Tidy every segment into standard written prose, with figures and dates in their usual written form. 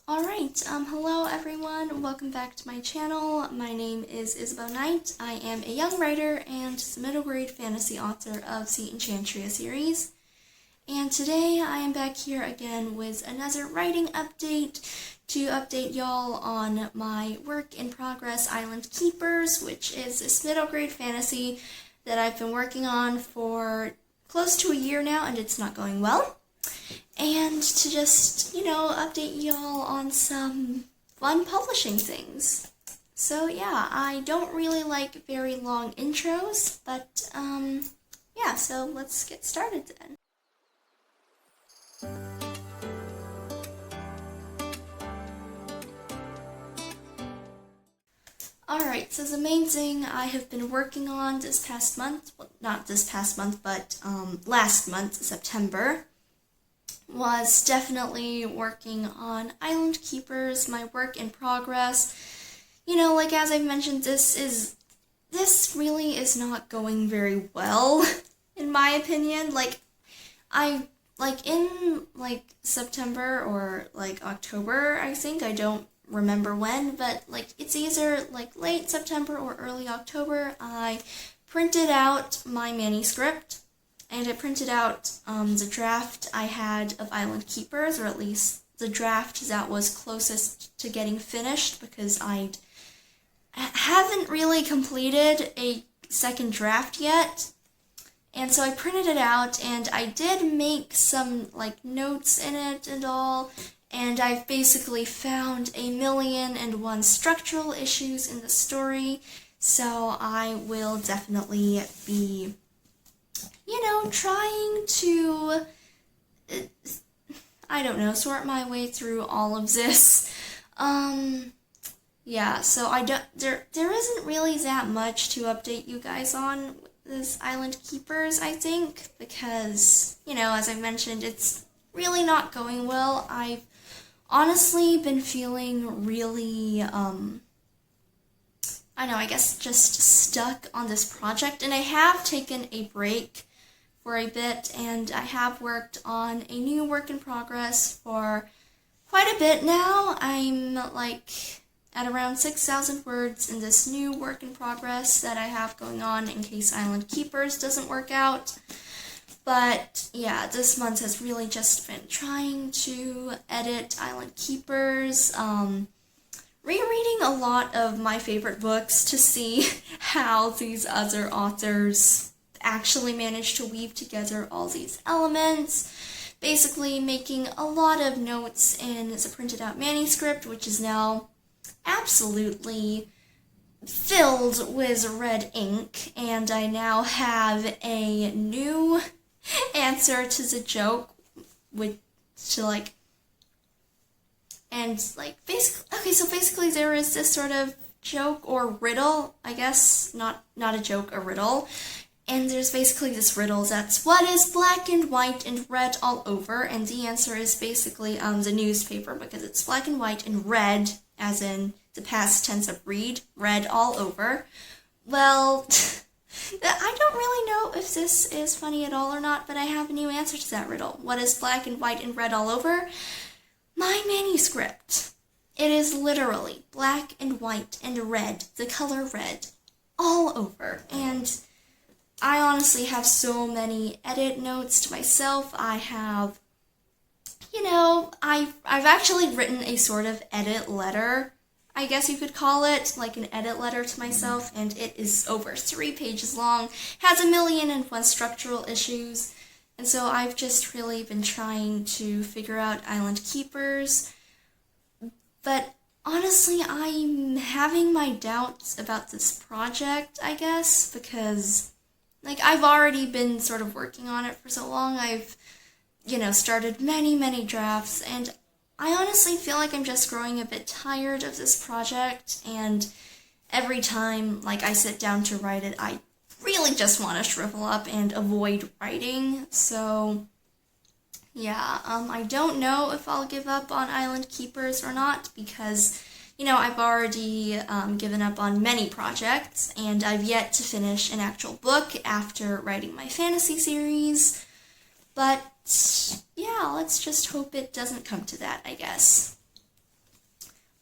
Alright, hello everyone, welcome back to my channel. My name is Isabelle Knight. I am a young writer and middle grade fantasy author of the Enchantria series. And today I am back here again with another writing update to update y'all on my work in progress, Island Keepers, which is this middle grade fantasy that I've been working on for close to a year now, and it's not going well. And to just, update y'all on some fun publishing things. So yeah, I don't really like very long intros, but yeah, so let's get started then. Alright, so the main thing I have been working on this past month, well, not this past month, but last month, September, was definitely working on Island Keepers, my work in progress. As I've mentioned, this really is not going very well, in my opinion. In September or October, I think, I don't remember when, but it's either late September or early October, I printed out my manuscript. And I printed out the draft I had of Island Keepers, or at least the draft that was closest to getting finished, because I haven't really completed a second draft yet. And so I printed it out, and I did make some notes in it and all, and I've basically found 1,000,001 structural issues in the story, so I will definitely be trying to, sort my way through all of this. Yeah, so there isn't really that much to update you guys on this Island Keepers, I think, because, as I mentioned, it's really not going well. I've honestly been feeling really, I guess just stuck on this project, and I have taken a break for a bit, and I have worked on a new work in progress for quite a bit now. I'm at around 6,000 words in this new work in progress that I have going on in case Island Keepers doesn't work out. But yeah, this month has really just been trying to edit Island Keepers, rereading a lot of my favorite books to see how these other authors actually managed to weave together all these elements, basically making a lot of notes in the printed out manuscript, which is now absolutely filled with red ink, and I now have a new answer to the joke, basically there is this sort of joke or riddle, I guess, not a joke, a riddle. And there's basically this riddle that's, what is black and white and red all over? And the answer is basically the newspaper, because it's black and white and red, as in the past tense of read, red all over. Well, I don't really know if this is funny at all or not, but I have a new answer to that riddle. What is black and white and red all over? My manuscript. It is literally black and white and red, the color red, all over. And I honestly have so many edit notes to myself. I have, I've actually written a sort of edit letter, I guess you could call it, an edit letter to myself, and it is over 3 pages long, has 1,000,001 structural issues, and so I've just really been trying to figure out Island Keepers, but honestly, I'm having my doubts about this project, I guess, because I've already been sort of working on it for so long. I've, started many drafts, and I honestly feel like I'm just growing a bit tired of this project, and every time, I sit down to write it, I really just want to shrivel up and avoid writing, so yeah, I don't know if I'll give up on Island Keepers or not, because I've already given up on many projects, and I've yet to finish an actual book after writing my fantasy series, but yeah, let's just hope it doesn't come to that, I guess.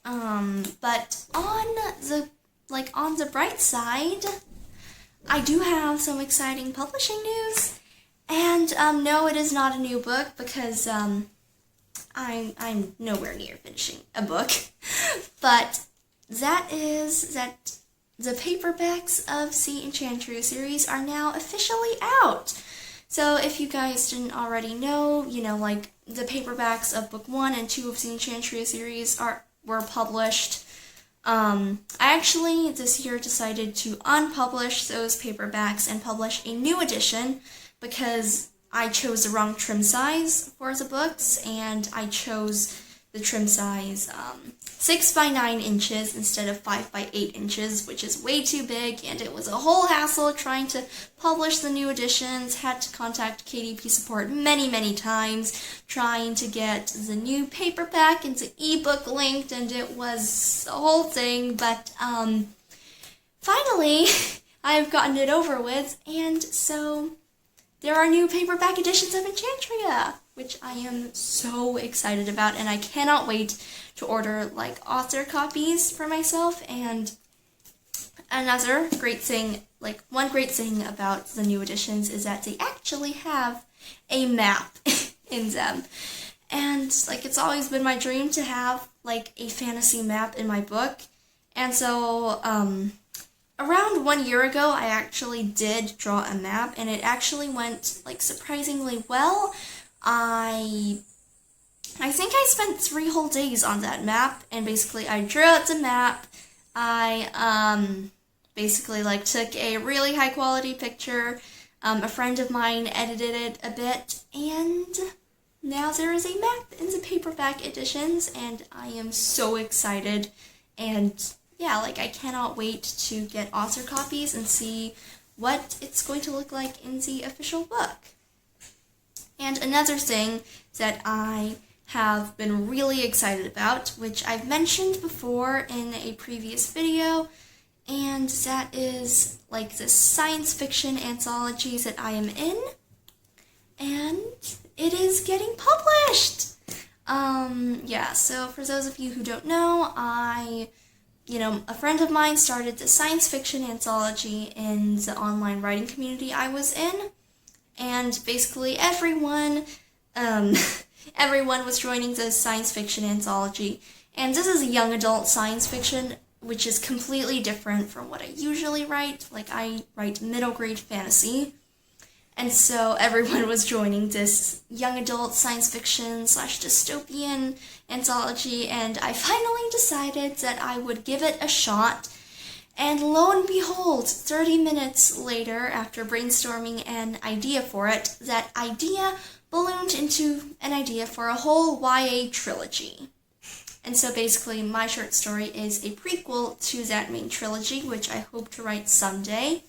But on the bright side, I do have some exciting publishing news. And no, it is not a new book because I'm nowhere near finishing a book. But that is that the paperbacks of the Enchantria series are now officially out. So if you guys didn't already know, like the paperbacks of book 1 and 2 of the Enchantria series were published. I actually this year decided to unpublish those paperbacks and publish a new edition because I chose the wrong trim size for the books, and I chose the trim size 6 by 9 inches instead of 5 by 8 inches, which is way too big, and it was a whole hassle trying to publish the new editions. Had to contact KDP support many times trying to get the new paperback and the ebook linked, and it was a whole thing, but finally I've gotten it over with, and so there are new paperback editions of Enchantria, which I am so excited about, and I cannot wait to order author copies for myself. And another great thing, one great thing about the new editions is that they actually have a map in them. And it's always been my dream to have a fantasy map in my book. And so around 1 year ago, I actually did draw a map, and it actually went surprisingly well. I think I spent 3 whole days on that map, and basically I drew out the map. I basically took a really high quality picture. A friend of mine edited it a bit, and now there is a map in the paperback editions, and I am so excited. And yeah, I cannot wait to get author copies and see what it's going to look like in the official book. And another thing that I have been really excited about, which I've mentioned before in a previous video, and that is the science fiction anthologies that I am in, and it is getting published! Yeah, so for those of you who don't know, a friend of mine started the science fiction anthology in the online writing community I was in, and basically everyone was joining the science fiction anthology. And this is a young adult science fiction, which is completely different from what I usually write. I write middle grade fantasy. And so everyone was joining this young adult science fiction / dystopian anthology, and I finally decided that I would give it a shot. And lo and behold, 30 minutes later, after brainstorming an idea for it, that idea ballooned into an idea for a whole YA trilogy. And so basically my short story is a prequel to that main trilogy, which I hope to write someday.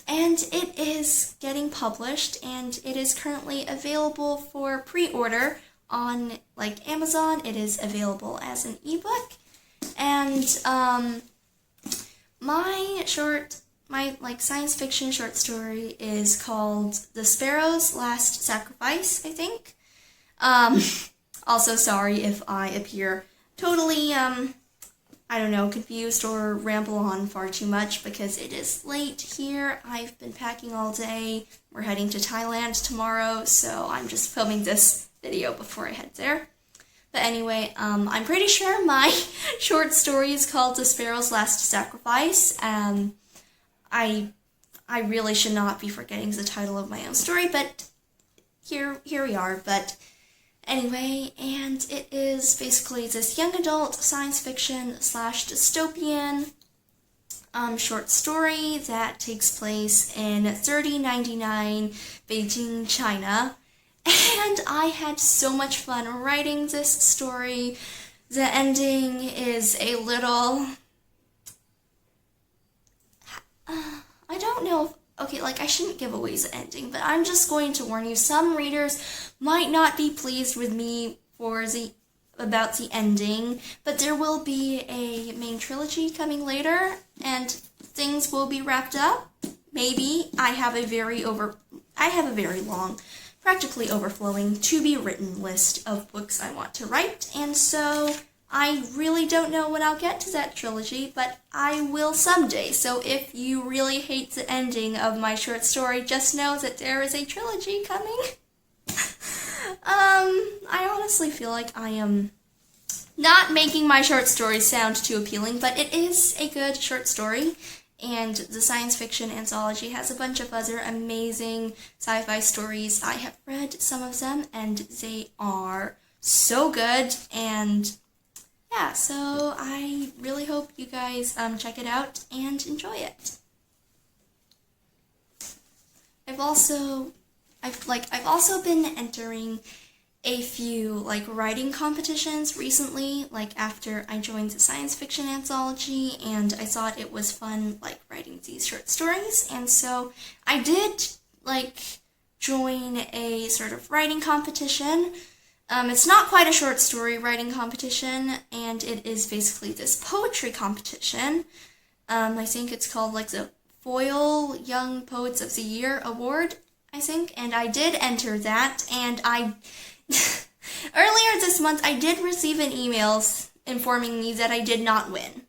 And it is getting published, and it is currently available for pre-order on Amazon. It is available as an ebook. And my science fiction short story is called The Sparrow's Last Sacrifice, I think. Also, sorry if I appear totally, confused or ramble on far too much because it is late here. I've been packing all day. We're heading to Thailand tomorrow, so I'm just filming this video before I head there. But anyway, I'm pretty sure my short story is called The Sparrow's Last Sacrifice. I really should not be forgetting the title of my own story, but here we are. But anyway, and it is basically this young adult science fiction / dystopian short story that takes place in 3099 Beijing, China. And I had so much fun writing this story. The ending is a little... I don't know if... Okay, I shouldn't give away the ending, but I'm just going to warn you, some readers might not be pleased with me about the ending, but there will be a main trilogy coming later, and things will be wrapped up. Maybe. I have a very long, practically overflowing to-be-written list of books I want to write, and so I really don't know when I'll get to that trilogy, but I will someday. So if you really hate the ending of my short story, just know that there is a trilogy coming. I honestly feel like I am not making my short stories sound too appealing, but it is a good short story. And the science fiction anthology has a bunch of other amazing sci-fi stories. I have read some of them, and they are so good. And yeah, so I really hope you guys check it out and enjoy it. I've also been entering a few writing competitions recently, after I joined the science fiction anthology, and I thought it was fun writing these short stories, and so I did join a sort of writing competition. It's not quite a short story writing competition, and it is basically this poetry competition. I think it's called the Foyle Young Poets of the Year Award, I think, and I did enter that, and earlier this month, I did receive an email informing me that I did not win.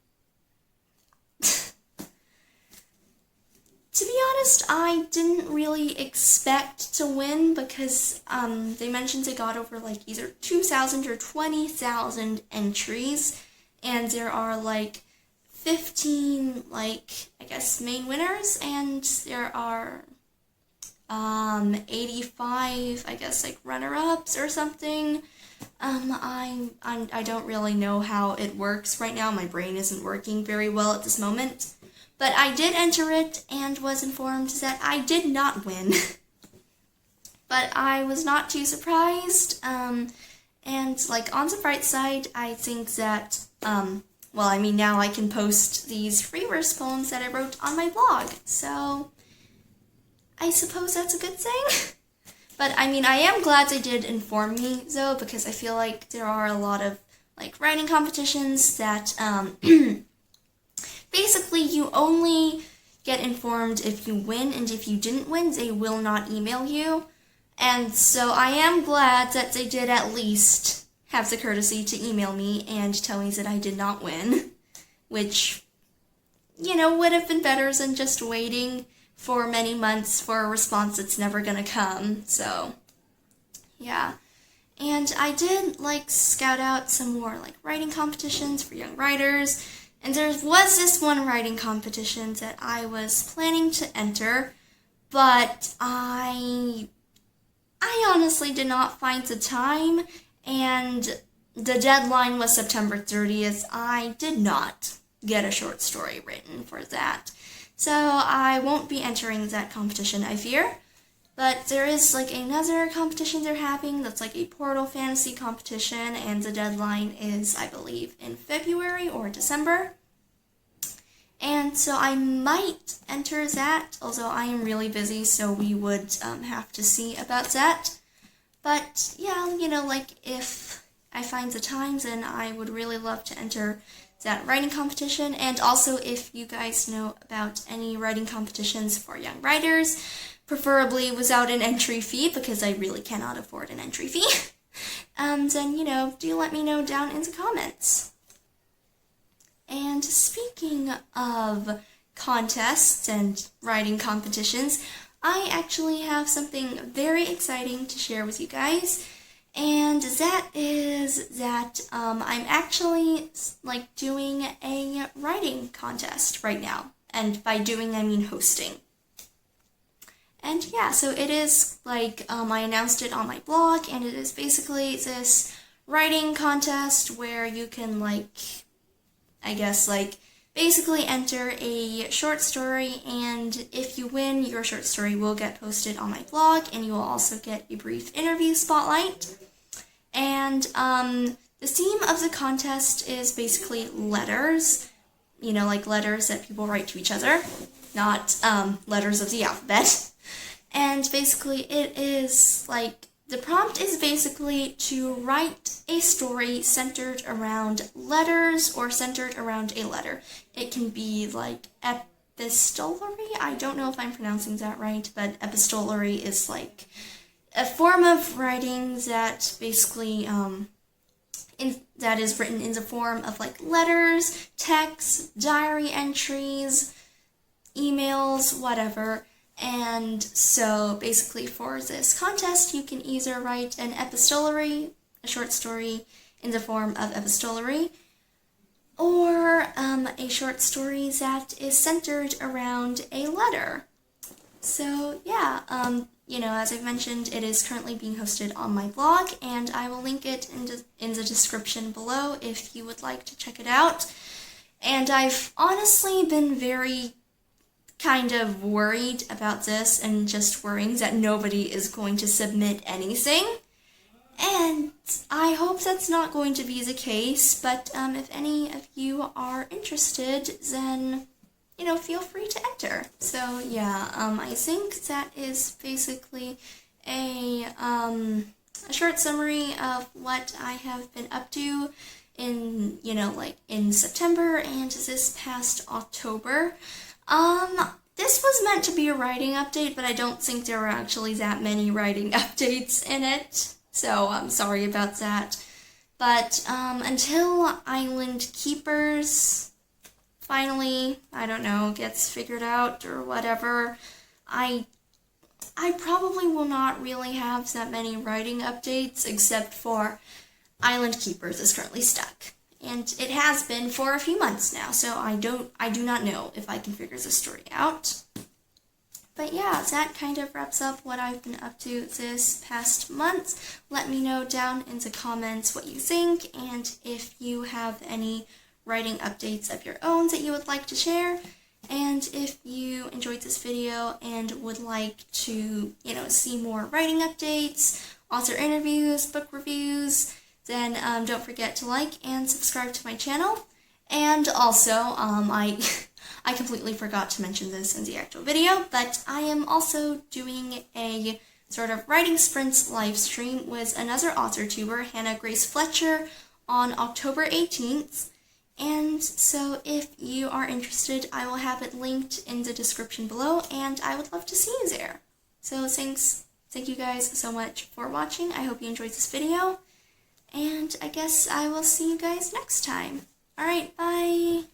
To be honest, I didn't really expect to win because they mentioned they got over either 2,000 or 20,000 entries, and there are 15 I guess main winners, and there are 85, I guess, runner-ups or something. I don't really know how it works right now. My brain isn't working very well at this moment. But I did enter it and was informed that I did not win. But I was not too surprised. And, on the bright side, I think that, now I can post these free verse poems that I wrote on my blog. So I suppose that's a good thing. But, I am glad they did inform me, though, because I feel like there are a lot of, writing competitions that, basically you only get informed if you win, and if you didn't win, they will not email you. And so I am glad that they did at least have the courtesy to email me and tell me that I did not win, which, would have been better than just waiting for many months for a response that's never gonna come. So yeah, and I did scout out some more writing competitions for young writers, and there was this one writing competition that I was planning to enter, but I honestly did not find the time, and the deadline was September 30th. I did not get a short story written for that. So I won't be entering that competition, I fear. But there is another competition they're having that's a Portal Fantasy competition, and the deadline is, I believe, in February or December. And so I might enter that, although I am really busy, so we would have to see about that. But yeah, if I find the time, then I would really love to enter that writing competition. And also, if you guys know about any writing competitions for young writers, preferably without an entry fee, because I really cannot afford an entry fee, then, do let me know down in the comments. And speaking of contests and writing competitions, I actually have something very exciting to share with you guys. And that is that I'm actually doing a writing contest right now. And by doing, I mean hosting. And yeah, so it is I announced it on my blog, and it is basically this writing contest where you can basically enter a short story, and if you win, your short story will get posted on my blog, and you will also get a brief interview spotlight. And the theme of the contest is basically letters, letters that people write to each other, not letters of the alphabet. And basically it is the prompt is basically to write a story centered around letters or centered around a letter. It can be epistolary. I don't know if I'm pronouncing that right, but epistolary is a form of writing that basically that is written in the form of like letters, texts, diary entries, emails, whatever. And so basically for this contest, you can either write an epistolary, a short story in the form of epistolary, or a short story that is centered around a letter. So yeah, as I've mentioned, it is currently being hosted on my blog, and I will link it in the description below if you would like to check it out. And I've honestly been very kind of worried about this and just worrying that nobody is going to submit anything. And I hope that's not going to be the case, but if any of you are interested, then, feel free to enter. So yeah, I think that is basically a short summary of what I have been up to in, in September and this past October. This was meant to be a writing update, but I don't think there were actually that many writing updates in it. So I'm sorry about that. But until Island Keepers finally, gets figured out or whatever, I probably will not really have that many writing updates, except for Island Keepers is currently stuck. And it has been for a few months now, so I do not know if I can figure the story out. But yeah, that kind of wraps up what I've been up to this past month. Let me know down in the comments what you think, and if you have any writing updates of your own that you would like to share. And if you enjoyed this video and would like to, see more writing updates, author interviews, book reviews, then don't forget to like and subscribe to my channel. And also, I completely forgot to mention this in the actual video, but I am also doing a sort of writing sprints live stream with another author tuber, Hannah Grace Fletcher, on October 18th. And so if you are interested, I will have it linked in the description below, and I would love to see you there. So thank you guys so much for watching. I hope you enjoyed this video, and I guess I will see you guys next time. Alright, bye!